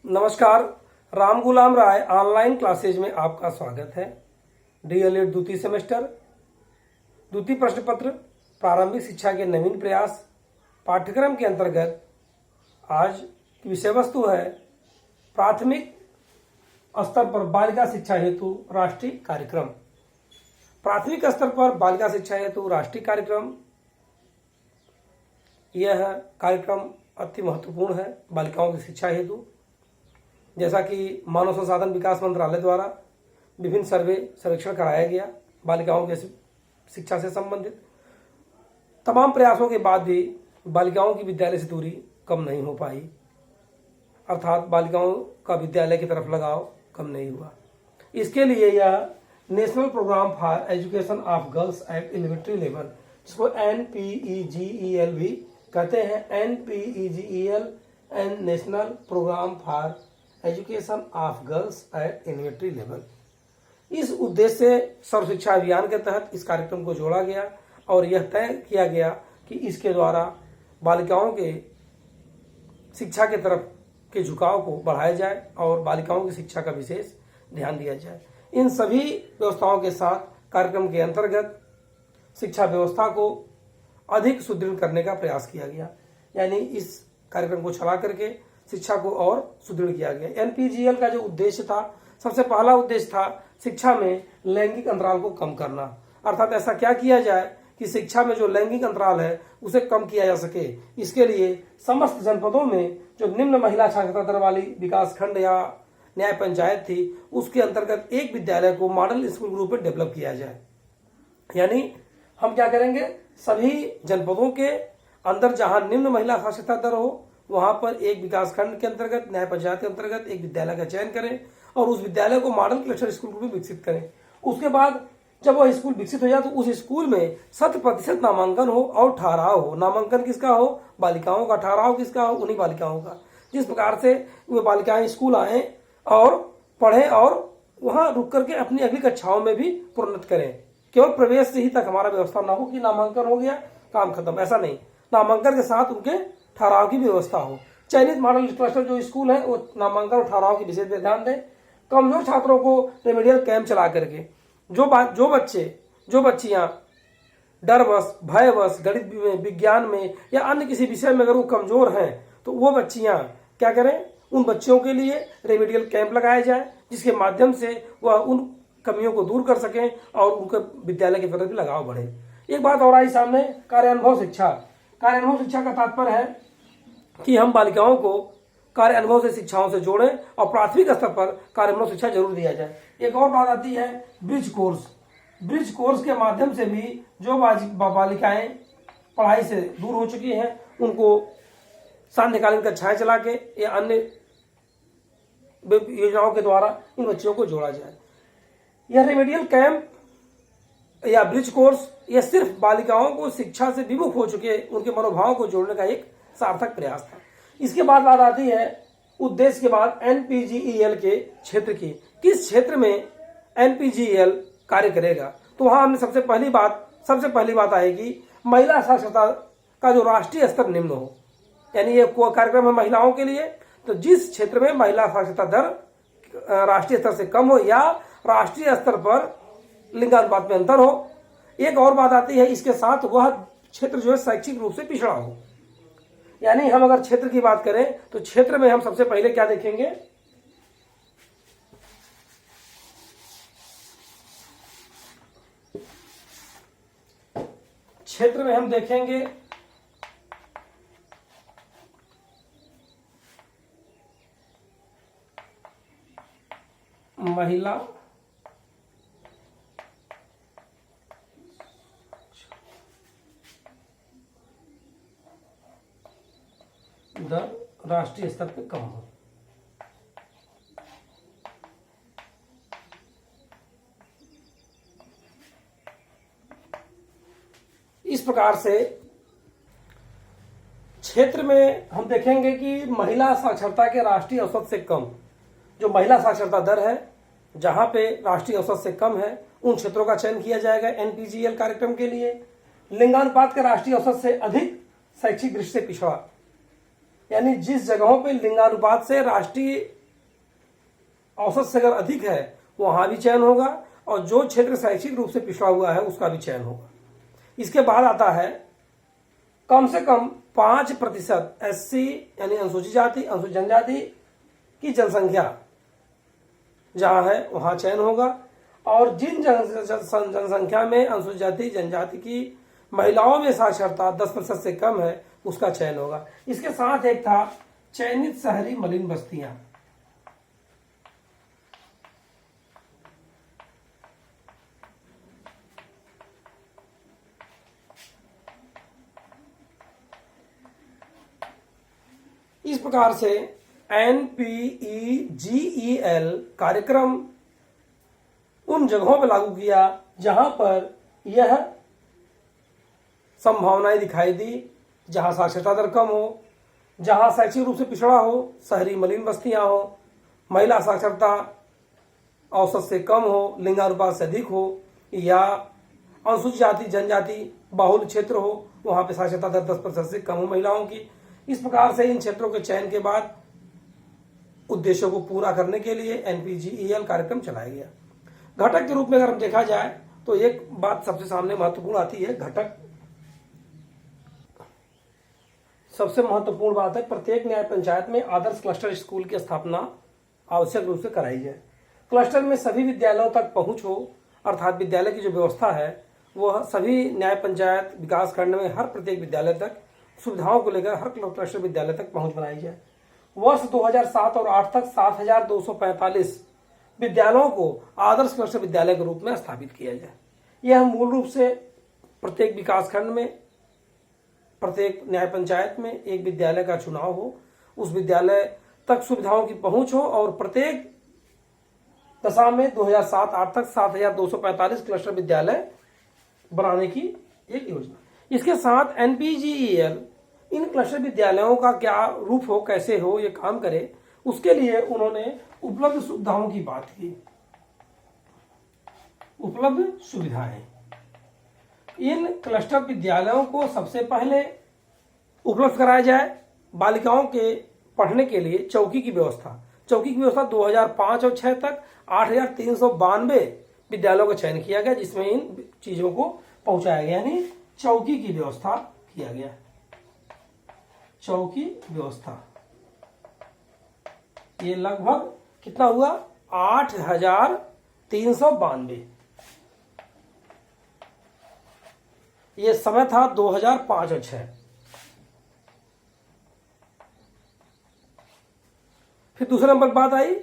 नमस्कार। राम गुलाम राय online classes में आपका स्वागत है। डीएलएड द्वितीय सेमेस्टर द्वितीय प्रश्न पत्र प्रारंभिक शिक्षा के नवीन प्रयास पाठ्यक्रम के अंतर्गत आज की विषय वस्तु है प्राथमिक स्तर पर बालिका शिक्षा हेतु राष्ट्रीय कार्यक्रम। प्राथमिक स्तर पर बालिका शिक्षा हेतु राष्ट्रीय कार्यक्रम, यह कार्यक्रम अति महत्वपूर्ण है बालिकाओं की शिक्षा हेतु। जैसा कि मानव संसाधन विकास मंत्रालय द्वारा विभिन्न सर्वेक्षण कराया गया बालिकाओं के शिक्षा से संबंधित, तमाम प्रयासों के बाद भी बालिकाओं की विद्यालय से दूरी कम नहीं हो पाई, अर्थात बालिकाओं का विद्यालय की तरफ लगाव कम नहीं हुआ। इसके लिए यह national programme for education of girls at elementary level, जिसको NPEGEL भी कहते हैं, NPEGEL and national programme for education of girls at elementary level, इस उद्देश्य से सर्व शिक्षा अभियान के तहत इस कार्यक्रम को जोड़ा गया और यह तय किया गया कि इसके द्वारा बालिकाओं के शिक्षा के तरफ के झुकाव को बढ़ाया जाए और बालिकाओं की शिक्षा का विशेष ध्यान दिया जाए। इन सभी व्यवस्थाओं के साथ कार्यक्रम के अंतर्गत शिक्षा व्यवस्था को अधिक सुदृढ़ करने का प्रयास किया गया, यानी इस कार्यक्रम को चला करके शिक्षा को और सुदृढ़ किया गया। NPGL का जो उद्देश्य था, सबसे पहला उद्देश्य था शिक्षा में लैंगिक अंतराल को कम करना, अर्थात ऐसा क्या किया जाए कि शिक्षा में जो लैंगिक अंतराल है उसे कम किया जा सके। इसके लिए समस्त जनपदों में जो निम्न महिला साक्षरता दर वाली विकास खंड या न्याय पंचायत थी, उसके अंतर्गत एक विद्यालय को मॉडल स्कूल के रूप में डेवलप किया जाए। यानी हम क्या करेंगे, सभी जनपदों के अंदर जहां निम्न महिला साक्षरता दर हो वहां पर एक विकास खंड के अंतर्गत न्याय पंचायत के अंतर्गत एक विद्यालय का चयन करें और उस विद्यालय को मॉडल क्लस्टर स्कूल के रूप में विकसित करें। उसके बाद जब वह स्कूल विकसित हो जाए तो उस स्कूल में 100% नामांकन हो और ठहराव हो। नामांकन किसका हो? बालिकाओं का। ठहराव किसका हो? उन्हीं बालिकाओं का। जिस प्रकार से वे बालिकाएं स्कूल आए और पढ़ें और वहां रुक करके अपनी अगली कक्षाओं में भी प्रोन्नत करें। केवल प्रवेश से ही तक हमारा व्यवस्था ना हो कि नामांकन हो गया काम खत्म, ऐसा नहीं। नामांकन के साथ उनके ठहराव की व्यवस्था हो। चयनित मॉडल क्लस्टर जो स्कूल है वो नामांकन और ठहराव की विशेष ध्यान दें। कमजोर छात्रों को रेमेडियल कैंप चला करके जो बच्चियां डरवश, भयवश गणित में, विज्ञान में या अन्य किसी विषय में अगर वो कमजोर हैं तो वो बच्चियां क्या करें, उन बच्चियों के लिए रेमेडियल कैंप लगाया जाए, जिसके माध्यम से वह उन कमियों को दूर कर सकें और उनके विद्यालय की तरफ भी लगाव बढ़े। एक बात और आई सामने, कार्यानुभव शिक्षा। कार्यानुभव शिक्षा का तात्पर्य है कि हम बालिकाओं को कार्य अनुभव से शिक्षाओं से जोड़ें और प्राथमिक स्तर पर कार्यानुभव शिक्षा जरूर दिया जाए। एक और बात आती है ब्रिज कोर्स। ब्रिज कोर्स के माध्यम से भी जो बालिकाएं पढ़ाई से दूर हो चुकी हैं उनको सांध्यकालीन कक्षाएं चला के या अन्य योजनाओं के द्वारा इन बच्चियों को जोड़ा जाए। यह रेमेडियल कैंप या ब्रिज कोर्स यह सिर्फ बालिकाओं को शिक्षा से विमुख हो चुके उनके मनोभावों को जोड़ने का एक सार्थक प्रयास था। इसके बाद बात आती है उद्देश्य के बाद NPGEL के क्षेत्र की। किस क्षेत्र में NPGEL कार्य करेगा? तो वहां हमने सबसे पहली बात आएगी महिला साक्षरता का जो राष्ट्रीय स्तर निम्न हो, यानी ये कार्यक्रम है महिलाओं के लिए। तो जिस क्षेत्र में महिला साक्षरता दर राष्ट्रीय स्तर से कम हो या राष्ट्रीय स्तर पर लिंगानुपात में अंतर हो। एक और बात आती है इसके साथ, वह क्षेत्र जो है शैक्षिक रूप से पिछड़ा हो। यानी हम अगर क्षेत्र की बात करें तो क्षेत्र में हम सबसे पहले क्या देखेंगे, क्षेत्र में हम देखेंगे महिला दर राष्ट्रीय स्तर पर कम हो। इस प्रकार से क्षेत्र में हम देखेंगे कि महिला साक्षरता के राष्ट्रीय औसत से कम, जो महिला साक्षरता दर है जहां पे राष्ट्रीय औसत से कम है, उन क्षेत्रों का चयन किया जाएगा NPGEL कार्यक्रम के लिए। लिंगानुपात के राष्ट्रीय औसत से अधिक शैक्षिक दृष्टि से पिछड़ा, यानी जिस जगहों पे लिंगानुपात से राष्ट्रीय औसत से अगर अधिक है वहां भी चयन होगा, और जो क्षेत्र शैक्षिक रूप से पिछड़ा हुआ है उसका भी चयन होगा। इसके बाद आता है कम से कम 5% SC यानी अनुसूचित जाति अनुसूचित जनजाति की जनसंख्या जहां है वहां चयन होगा, और जिन जनसंख्या में अनुसूचित जाति जनजाति की महिलाओं में साक्षरता 10% से कम है उसका चयन होगा। इसके साथ एक था चयनित शहरी मलिन बस्तियां। इस प्रकार से NPEGEL कार्यक्रम उन जगहों पर लागू किया जहां पर यह संभावनाएं दिखाई दी, जहां साक्षरता दर कम हो, जहां शैक्षिक रूप से पिछड़ा हो, शहरी मलिन बस्तियां हो, महिला साक्षरता औसत से कम हो, लिंगानुपात से अधिक हो, या अनुसूचित जाति जनजाति बाहुल क्षेत्र हो, वहां पे साक्षरता दर 10% से कम हो महिलाओं की। इस प्रकार से इन क्षेत्रों के चयन के बाद उद्देश्यों को पूरा करने के लिए NPGEL कार्यक्रम चलाया गया। घटक के रूप में अगर हम देखा जाए तो एक बात सबसे सामने महत्वपूर्ण आती है, घटक सबसे महत्वपूर्ण बात है प्रत्येक न्याय पंचायत में आदर्श क्लस्टर स्कूल की स्थापना आवश्यक रूप से कराई जाए। क्लस्टर में सभी विद्यालयों तक पहुंच हो, अर्थात विद्यालय की जो व्यवस्था है वह सभी न्याय पंचायत विकास खंड में हर प्रत्येक विद्यालय तक सुविधाओं को लेकर हर क्लस्टर विद्यालय तक पहुंच बनाई जाए। वर्ष 2007 और 8 तक 7,245 विद्यालयों को आदर्श क्लस्टर विद्यालय के रूप में स्थापित किया जाए। यह मूल रूप से प्रत्येक विकास खंड में प्रत्येक न्याय पंचायत में एक विद्यालय का चुनाव हो, उस विद्यालय तक सुविधाओं की पहुंच हो, और प्रत्येक दशा में 2007-8 तक 7,245 क्लस्टर विद्यालय बनाने की एक योजना। इसके साथ NPGEL इन क्लस्टर विद्यालयों का क्या रूप हो, कैसे हो, ये काम करे, उसके लिए उन्होंने उपलब्ध सुविधाओं की बात की। उपलब्ध सुविधाएं, इन क्लस्टर विद्यालयों को सबसे पहले उपलब्ध कराया जाए बालिकाओं के पढ़ने के लिए चौकी की व्यवस्था। चौकी की व्यवस्था 2005 और 6 तक 8,392 विद्यालयों का चयन किया गया, जिसमें इन चीजों को पहुंचाया गया, यानी चौकी की व्यवस्था किया गया। चौकी व्यवस्था ये लगभग कितना हुआ, 8,392। ये समय था 2005 और 6। फिर दूसरे नंबर पर बात आई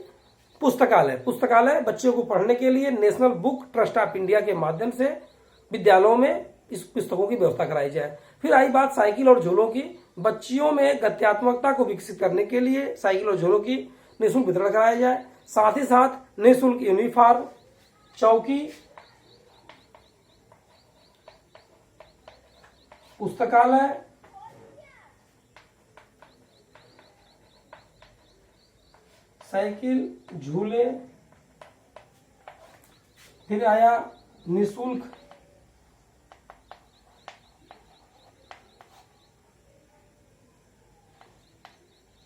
पुस्तकालय। पुस्तकालय बच्चों को पढ़ने के लिए national book trust of India के माध्यम से विद्यालयों में इस पुस्तकों की व्यवस्था कराई जाए। फिर आई बात साइकिल और झोलों की। बच्चियों में गत्यात्मकता को विकसित करने के लिए साइकिल और झोलों की निःशुल्क वितरण कराया जाए। साथ ही साथ निःशुल्क यूनिफॉर्म, चौकी, पुस्तकालय, साइकिल, झूले, फिर आया निःशुल्क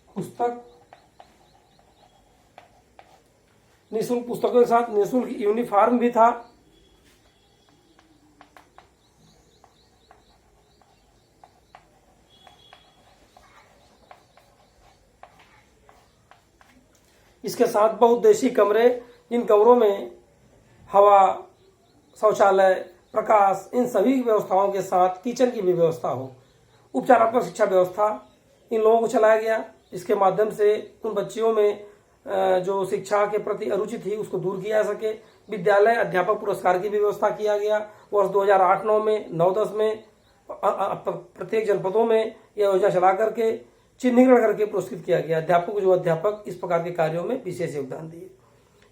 पुस्तक, निःशुल्क पुस्तकों के साथ निःशुल्क यूनिफॉर्म भी था। इसके साथ बहुउद्देशीय कमरे, जिन कमरों में हवा, शौचालय, प्रकाश, इन सभी व्यवस्थाओं के साथ किचन की भी व्यवस्था हो। उपचारात्मक शिक्षा व्यवस्था इन लोगों को चलाया गया। इसके माध्यम से उन बच्चियों में जो शिक्षा के प्रति अरुचि थी उसको दूर किया जा सके। विद्यालय अध्यापक पुरस्कार की भी व्यवस्था किया गया। वर्ष 2008-9 में 9-10 में प्रत्येक जनपदों में यह योजना चला करके चिन्हीकरण करके पुरस्कृत किया गया अध्यापक जो अध्यापक इस प्रकार के कार्यों में विशेष योगदान दिए।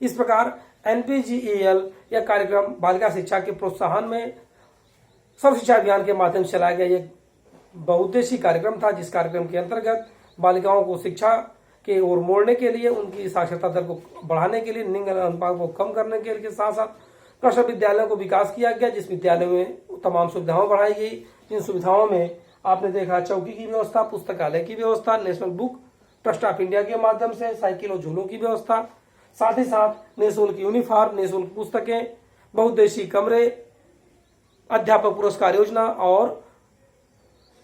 इस प्रकार NPGEL यह कार्यक्रम बालिका शिक्षा के प्रोत्साहन में सर्व शिक्षा अभियान के माध्यम से चलाया गया एक बहुउद्देशीय कार्यक्रम था, जिस कार्यक्रम के अंतर्गत बालिकाओं को शिक्षा के ओर मोड़ने के लिए, उनकी साक्षरता दर को बढ़ाने के लिए, लिंग अनुपात को कम करने के साथ साथ क्लस्टर विद्यालयों को विकास किया गया, जिस विद्यालय में तमाम सुविधाएं बढ़ाई गई। इन सुविधाओं में आपने देखा चौकी की व्यवस्था, पुस्तकालय की व्यवस्था, national book trust of India के माध्यम से साइकिल और झूलों की व्यवस्था, साथ ही साथ निःशुल्क यूनिफॉर्म, निःशुल्क पुस्तकें, बहुउद्देशीय कमरे, अध्यापक पुरस्कार योजना और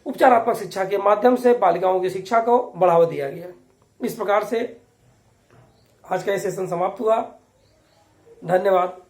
उपचारात्मक शिक्षा के माध्यम से बालिकाओं की शिक्षा को बढ़ावा दिया गया। इस प्रकार से आज का ये सेशन समाप्त हुआ। धन्यवाद।